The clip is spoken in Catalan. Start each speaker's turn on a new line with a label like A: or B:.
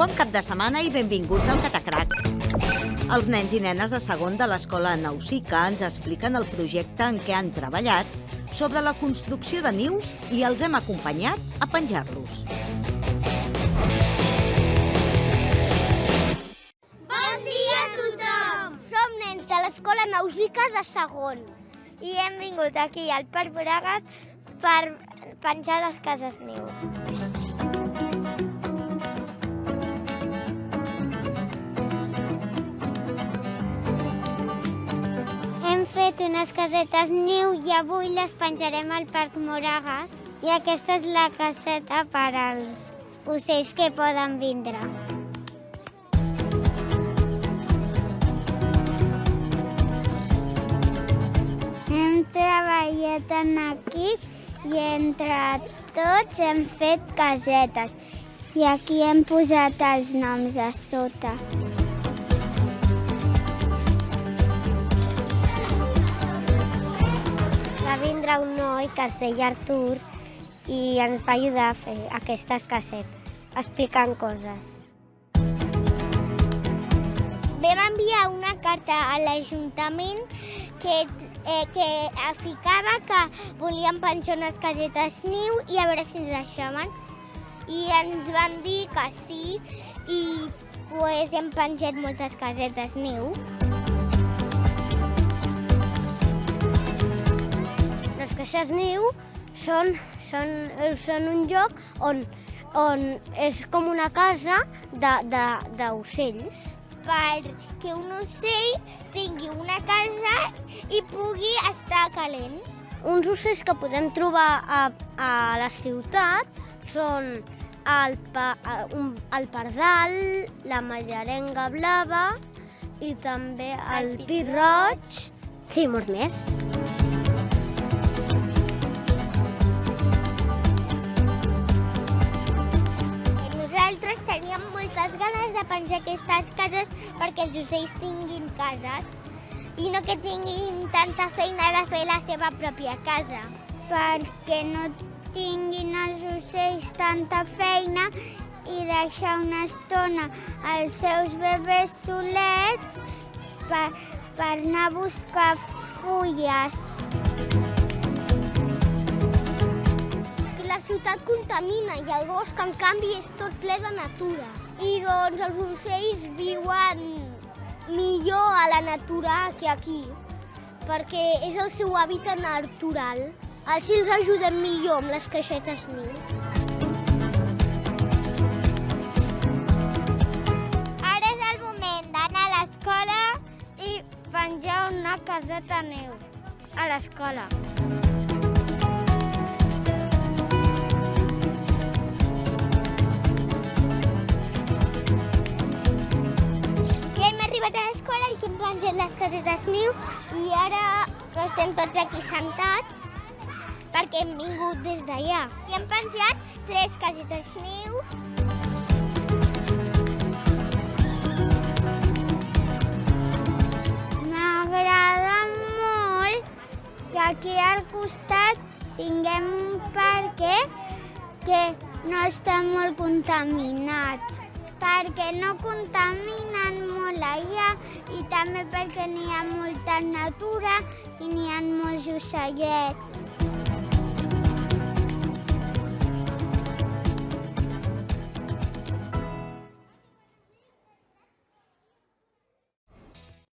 A: Bon cap de setmana i benvinguts al Catacrac. Els nens i nenes de segon de l'escola Nausica ens expliquen el projecte en què han treballat sobre la construcció de nius i els hem acompanyat a penjar-los.
B: Bon dia a tothom! Som nens de l'escola Nausica de segon i hem vingut aquí al Parc Moragas per penjar les cases niu. Hem fet unes casetes niu i avui les penjarem al Parc Moragas i aquesta és la caseta per als ocells que poden vindre. Hem treballat en equip i entre tots hem fet casetes i aquí hem posat els noms a sota. Va vindre un noi que es deia Artur i ens va ajudar a fer aquestes casetes, explicant coses. Vam enviar una carta a l'Ajuntament que ficava que volíem penjar unes casetes niu i a veure si ens deixaven. I ens van dir que sí i hem penjat moltes casetes niu. Les cases niu són un lloc on és com una casa d'ocells, perquè un ocell tingui una casa i pugui estar calent. Uns ocells que podem trobar a la ciutat són el pardal, la mallerenga blava i també el pit roig. Sí, molts més. Nosaltres teníem moltes ganes de penjar aquestes cases perquè els ocells tinguin cases i no que tinguin tanta feina de fer la seva pròpia casa. Perquè no tinguin els ocells tanta feina i deixar una estona als seus bebès solets per anar a buscar fulles. La ciutat contamina i el bosc, en canvi, és tot ple de natura. I doncs els ocells viuen millor a la natura que aquí, perquè és el seu hàbitat natural. Així els ajudem millor amb les caixetes niu. Ara és el moment d'anar a l'escola i penjar una caseta niu a l'escola. Hem arribat a l'escola i hem penjat les casetes niu i ara estem tots aquí sentats perquè hem vingut des d'allà. I hem penjat 3 casetes niu. M'agrada molt que aquí al costat tinguem un parc que no està molt contaminat, perquè no contaminen molt allà i també perquè n'hi ha molta natura i n'hi ha molts ocellets.